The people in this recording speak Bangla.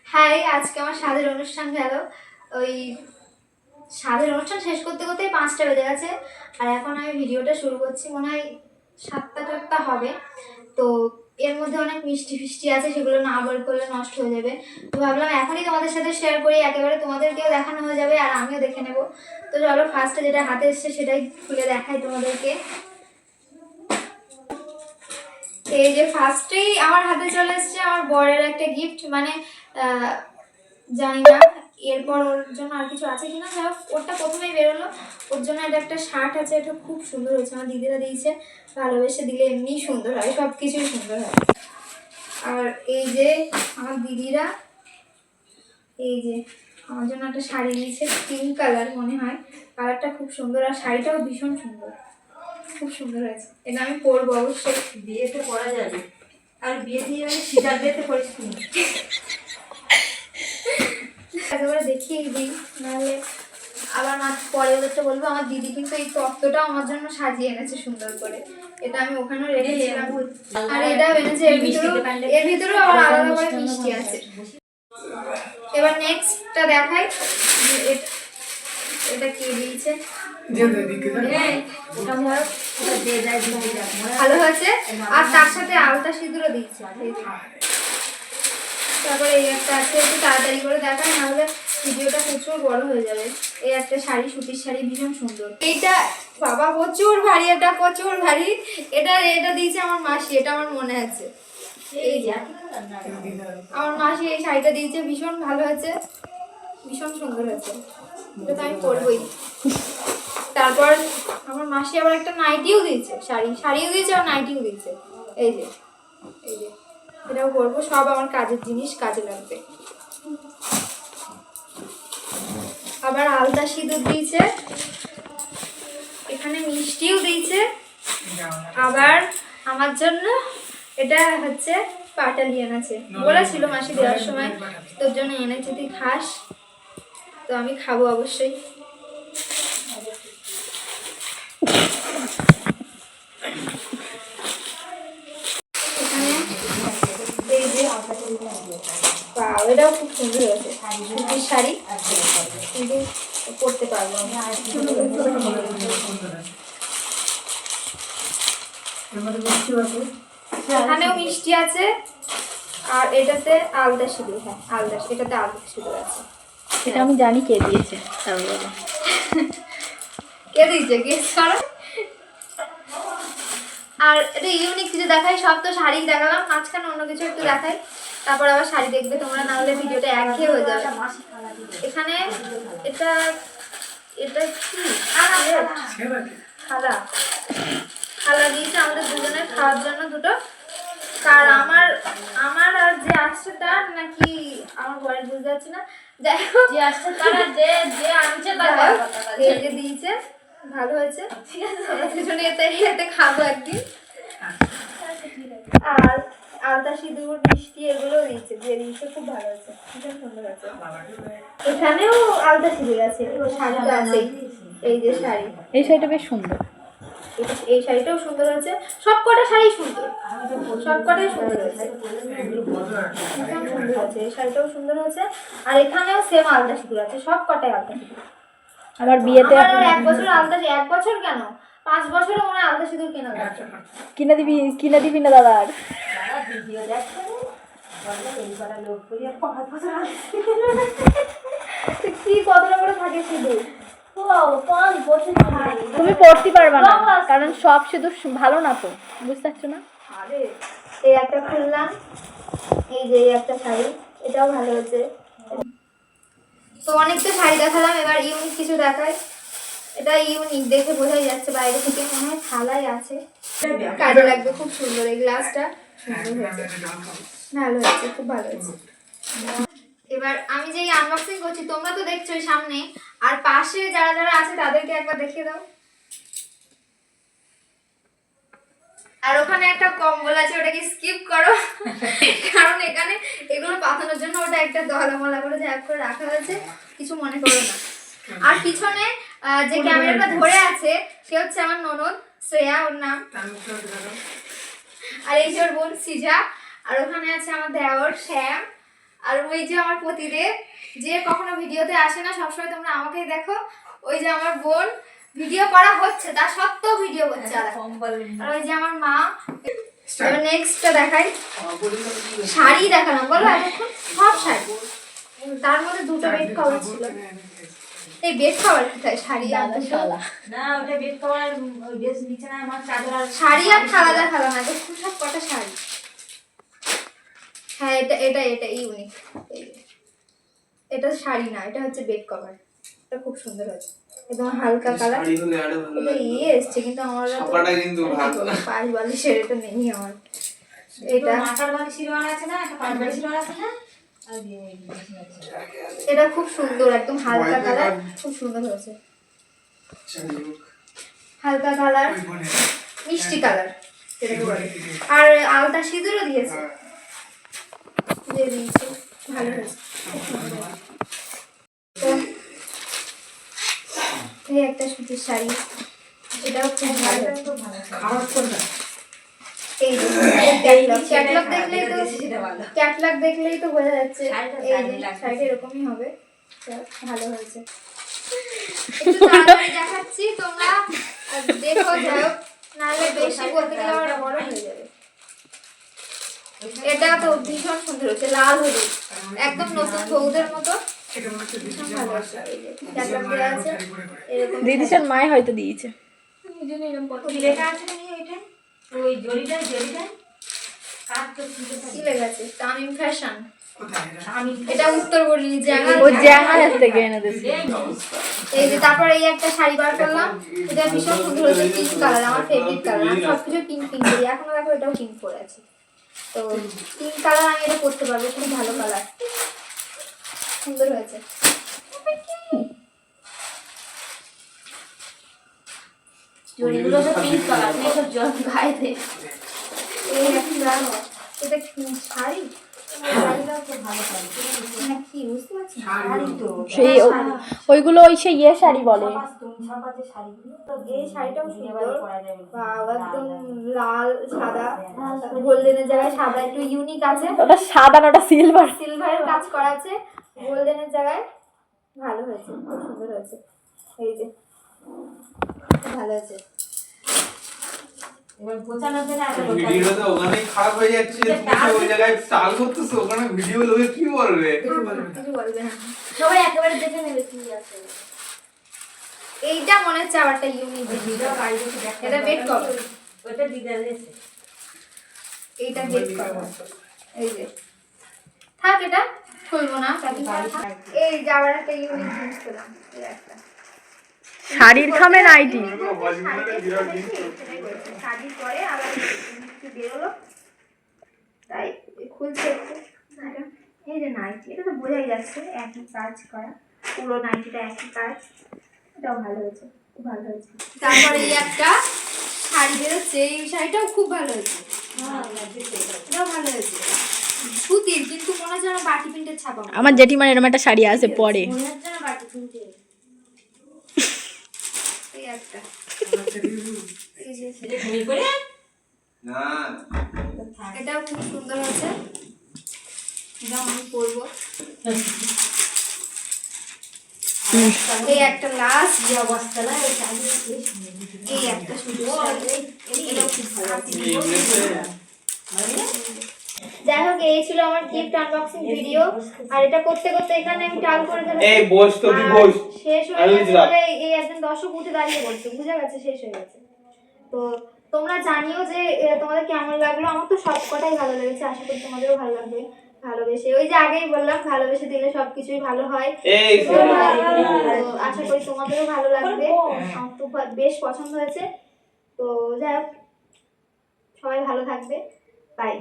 হাই, আজকে আমার স্বাদের অনুষ্ঠান গেল। ওই স্বাদের অনুষ্ঠান শেষ করতে করতেই 5টা বেজে গেছে। আর এখন আমি ভিডিওটা শুরু করছি, মনে হয় 7টা হবে। তো এর মধ্যে অনেক মিষ্টি ফিষ্টি আছে, সেগুলো না বের করলে নষ্ট হয়ে যাবে। তো ভাবলাম এখনই তোমাদের সাথে শেয়ার করি, একেবারে তোমাদেরকেও দেখানো হয়ে যাবে আর আমিও দেখে নেব। তো চলো ফার্স্টে যেটা হাতে এসছে সেটাই খুলে দেখাই তোমাদেরকে। এই যে ফার্স্টেই আমার হাতে চলে এসছে আমার বরের একটা গিফট, মানে জানি না এরপর ওর জন্য আর কিছু আছে কিনা, যাই হোক ওরটা প্রথমেই বেরোলো। ওর জন্য এটা একটা শার্ট আছে, এটা খুব সুন্দর হয়েছে, আমার দিদিরা দিয়েছে। ভালোবেসে দিলে এমনিই সুন্দর হয়, সব কিছুই সুন্দর হয়। আর এই যে আমার দিদিরা এই যে আমার জন্য একটা শাড়ি দিয়েছে, পিঙ্ক কালার মনে হয়, কালারটা খুব সুন্দর আর শাড়িটাও ভীষণ সুন্দর, খুব সুন্দর হয়েছে। এটা আমি পরবো অবশ্যই, বিয়েতে পরা যাবে। আর বিয়ে দিয়ে সিজার বিয়েতে পড়েছি তুমি। একেবারে দেখিয়ে দিই, নাহলে আবার পরে ওদেরটা বলবো। আমার দিদি কিন্তু এই তত্ত্বটাও আমার জন্য সাজিয়ে এনেছে সুন্দর করে, এটা আমি ওখানে রেখেছিলাম। আর এটাও এনেছে, এর ভিতরেও আবার আলাদা করে মিষ্টি আছে। এবার নেক্সটটা দেখাই, এটা কি দিয়েছে। ভালো হয়েছে, আর তার সাথে আলতা সিঁদুরও দিয়েছে। তারপরে এই একটা আছে, একটু তাড়াতাড়ি করে দেখায়, নাহলে ভিডিওটা প্রচুর বড় হয়ে যাবে। এই একটা শাড়ি, সুতির শাড়ি, ভীষণ সুন্দর। এইটা বাবা প্রচুর ভারী, এটা প্রচুর ভারী। এটা দিয়েছে আমার মাসি, এটা আমার মনে আছে। এই যে আমার মাসি এই শাড়িটা দিয়েছে, ভীষণ ভালো হয়েছে, ভীষণ সুন্দর হয়েছে, এটা তো আমি পরবই। তারপর আমার মাসি আবার একটা নাইটিও দিয়েছে, শাড়িও দিয়েছে আর নাইটিও দিয়েছে। এই যে এটাও পরবো, সব আমার কাজের জিনিস, কাজে লাগবে। আবার আলতা সিঁদুর দিয়েছে, এখানে মিষ্টিও দিয়েছে। আবার আমার জন্য এটা হচ্ছে পাটালিয়ান আছে, বলেছিল মাসি দেওয়ার সময় তোর জন্য এনেছে, তুই খাস। তো আমি খাবো অবশ্যই। এখানে এই যে এটাও খুব সুন্দর হয়েছে, সুতির শাড়ি, কিন্তু পরতে পারবো আমি। এখানেও মিষ্টি আছে, আর এটাতে আলতা সিঁদুর। হ্যাঁ এটাতে আলতা সিঁদুর আছে। সেটা আমি জানি কে দিয়েছে, তাহলে কে দিয়েছে গেস করো। আর এটা ইউনিক কিছু দেখাই, সব তো শাড়ি দেখালাম, মাঝখানে অন্য কিছু একটু দেখাই, তারপর আবার শাড়ি দেখবে তোমরা, না হলে ভিডিওটা একঘেয়ে হয়ে যাবে। এখানে এটা কি খালা খালা দিয়েছে আমাদের দুজনের খাওয়ার জন্য দুটো। কার আমার আর যে আসছে তার, নাকি আমার বরের বুঝতে পারছি না, যাই হোক যে আসছে তার আর যে আনছে তার এই যে দিয়েছে, ভালো হয়েছে। ঠিক আছে, আমরা দুজনে এতে খাবো একদিন। আর আলতা সিঁদুর, মিষ্টি এগুলো দিয়েছে, যে দিয়েছে খুব ভালো হয়েছে, ভীষণ সুন্দর হয়েছে। এখানেও আলতা সিঁদুর আছে, শাড়িটা আছে, এই যে শাড়ি, এই শাড়িটা বেশ সুন্দর। এই শাড়িটাও সুন্দর হয়েছে, সব কটা শাড়ি সুন্দর, সব কটাই সুন্দর হয়েছে, ভীষণ সুন্দর হয়েছে। এই শাড়িটাও সুন্দর হয়েছে, আর এখানেও সেম আলতা সিঁদুর আছে, সব কটাই আলতা সিঁদুর। আবার বিয়েতে 1 বছর আলতা, 1 বছর কেন 5 বছরও মনে আলতা সিঁদুর কেনা যাচ্ছে। কিনে দিবি না দাদা? কি কতটা করে থাকে সিঁদুর, তুমি পড়তে পারবে না, কারণ সব সিঁদুর ভালো না, তো বুঝতে পারছো না। আরে এই একটা খুললাম, এই যে এই একটা শাড়ি, এটাও ভালো হয়েছে। তো অনেকটা শাড়ি দেখালাম, এবার ইউনিক কিছু দেখাই। এটা ইউনিক, দেখে বোঝাই যাচ্ছে বাইরে থেকে, মনে হয় থালাই আছে, কাজে লাগবে, খুব সুন্দর। এই গ্লাসটা সুন্দর হয়েছে, ভালো হয়েছে, খুব ভালো হয়েছে। এবার আমি যেই আনবক্সিং করছি, তোমরা তো দেখছোই সামনে, আর পাশে যারা যারা আছে তাদেরকে একবার দেখিয়ে দাও। আর ওখানে একটা কম্বল আছে, ওটাকে স্কিপ করো, কারণ এখানে এগুলো পাতানোর জন্য ওটা একটা দলামলা করে ঝাঁক করে রাখা হয়েছে, কিছু মনে করো না। আর পিছনে যে ক্যামেরাটা ধরে আছে সে হচ্ছে আমার ননদ শ্রেয়া, ওর নাম। আর এই যে ওর বোন সিজা, আর ওখানে আছে আমার দেওর শ্যাম, আর ওই যে আমার প্রতিদেব, যে কখনো ভিডিওতে আসে না, সবসময় তোমরা আমাকেই দেখো। ওই যে আমার বোন, ভিডিও করা হচ্ছে তা সত্ত্বেও ভিডিও হচ্ছে। আর ওই যে আমার মা। এবার নেক্সটটা দেখাই। শাড়ি দেখালাম বলো এতক্ষণ, সব শাড়ি। তার মধ্যে দুটো বেড কভার ছিল। এই বেড কভার কোথায়? শাড়ি আর দুটো না, ওটা বেড কভার, ওই ড্রেস বিছানা আমার চাদর আর শাড়ি আর থালা দেখালাম না, দেখুন সব কটা শাড়ি। হ্যাঁ, এটা এটা এটা ইউনিক। এটা শাড়ি না, এটা হচ্ছে বেড কভার। এটা খুব সুন্দর হয়েছে, একদম হালকা কালার। শাড়ি হলে আরো ভালো এটা লাগে। এসছে কিন্তু আমার ছাপাটা কিন্তু ভালো। পাশ বালিশের এটা নেই আমার। এটা এটা মাথার বালি শিরোয়ার আছে না, একটা পাট বালি শিরোয়ার আছে না, আর এটা খুব সুন্দর, একদম হালকা কালার, খুব সুন্দর হয়েছে। হালকা কালার, মিষ্টি কালার যেটাকে বলে। আর আলতা সিঁদুরও দিয়েছে, দিয়ে দিয়েছে, ভালো হয়েছে, খুব সুন্দর হয়েছে। তো এই একটা সুতির শাড়ি, এটাও খুব ভালো হয়েছে। খাবার করবে এই ক্যাটলগ দেখলেই তো, ক্যাটলগ দেখলেই তো বোঝা যাচ্ছে এই যে শাড়িটা এরকমই হবে। তো ভালো হয়েছে। একটু তাড়াতাড়ি দেখাচ্ছি, তোমরা দেখো, যাই হোক, নাহলে বেশি বলতে গেলে আবার বড় হয়ে যাবে। এটা তো ভীষণ সুন্দর হচ্ছে, লাল হলুদ, একদম নতুন বউদের মতো, ভীষণ ভালো হচ্ছে। এই যে ক্যাটলগ দেওয়া আছে এরকম। দিদিশার মায় হয়তো দিয়েছে। কি লেখা আছে না এটা, ওই জড়িটাই কাজ তো কি লেখা আছে? তামিম ফ্যাশন। এটা উত্তরবঙ্গের জায়গা। ও জ্যাঙা থেকে এনে দিয়েছে। এই যে তারপর এই একটা শাড়ি বার করলাম, এটা ভীষণ সুন্দর হয়েছে, পিঙ্ক কালার, আমার ফেভারিট কালার। আমি সবকিছু পিঙ্ক পিঙ্ক করি, এখনো দেখো এটাও পিঙ্ক পরে আছে। তো পিঙ্ক কালার আমি এটা পরতে পারবো, খুব ভালো কালার, সুন্দর হয়েছে। জড়িগুলো তো পিঙ্ক কালার, এসব জল গায়ে দে। এই একটা, এটা কি শাড়ি? শাড়িটা খুব ভালো শাড়ি, না কি বুঝতে পারছি না। শাড়ি তো সেই ওইগুলো ওই সেই ইয়ে শাড়ি বলে। ছাপাতে শাড়িগুলো তো এই শাড়িটাও সুন্দর, পরা যাবে। বাবা, একদম লাল সাদা, গোল্ডেনের জায়গায় সাদা, একটু ইউনিক আছে। ওটা সাদা না, ওটা সিলভার। সিলভারের কাজ করা আছে গোল্ডেনের জায়গায়, ভালো হয়েছে, খুব সুন্দর হয়েছে। এই যে ভালো হয়েছে। এবার গোছানোর জন্য এত ভিডিওটা ওখানেই খারাপ হয়ে যাচ্ছে, তুমি ওই জায়গায় স্টাইল করতেছো, ওখানে ভিডিও লোকে কি বলবে? কিছু বলবে না। সবাই একেবারে দেখে নেবে কি আছে। এইটা মনে হচ্ছে আবার একটা ইউনিক, ভিডিও বাড়ি থেকে দেখা, এটা বেড কভার, ওটা দিদা দিয়েছে। এইটা বেড কভার। এই যে থাক, এটা খুলবো না, প্যাকিং করা থাক। এই যে আবার একটা ইউনিক জিনিস পেলাম, এই একটা শাড়ির খামে নাইটি। শাড়ির পরে আবার একটু বেরোলো, তাই খুলছে একটু। এই যে নাইটি, এটা তো বোঝাই যাচ্ছে একই কাজ করা, পুরো নাইটিটা একই কাজ। এটাও ভালো হয়েছে, খুব ভালো হয়েছে। তারপরে এই একটা শাড়ি বেরোচ্ছে, এই শাড়িটাও খুব ভালো হয়েছে, এটাও ভালো হয়েছে। সুতির, কিন্তু মনে হচ্ছে যেন বাটি প্রিন্টের ছাপা। আমার জেঠিমার এরকম একটা শাড়ি আছে পরে। মনে হচ্ছে যেন বাটি প্রিন্টের। এই একটা, এই যে এটা ঘুমিয়ে পড়ে না, এটাও খুব সুন্দর হয়েছে, এটাও আমি পরবো। এই একটা লাস্ট যে অবস্থা না, এই শাড়ি এই একটা সুন্দর শাড়ি, এটাও খুব ভালো হয়েছে। যাই হোক, এই ছিল আমার গিফট আনবক্সিং ভিডিও। আর এটা করতে করতে এখানে আমি টাল করে ফেলেছি। এই বস তো, তুই আর বস। শেষ হয়ে আমি গেছে দিলাম। বলে এই একজন দর্শক উঠে দাঁড়িয়ে বলছে, বুঝে গেছে শেষ হয়ে গেছে। তো তোমরা জানিও যে তোমাদের কেমন লাগলো। আমার তো সব কটাই ভালো লেগেছে, আশা করি তোমাদেরও ভালো লাগবে। ভালোবেসে, ওই যে আগেই বললাম, ভালোবেসে দিলে সবকিছুই ভালো হয়। এই তো আশা করি তোমাদেরও ভালো লাগবে, আমার তো বেশ পছন্দ হয়েছে। তো যাই হোক, সবাই ভালো থাকবে, বাই।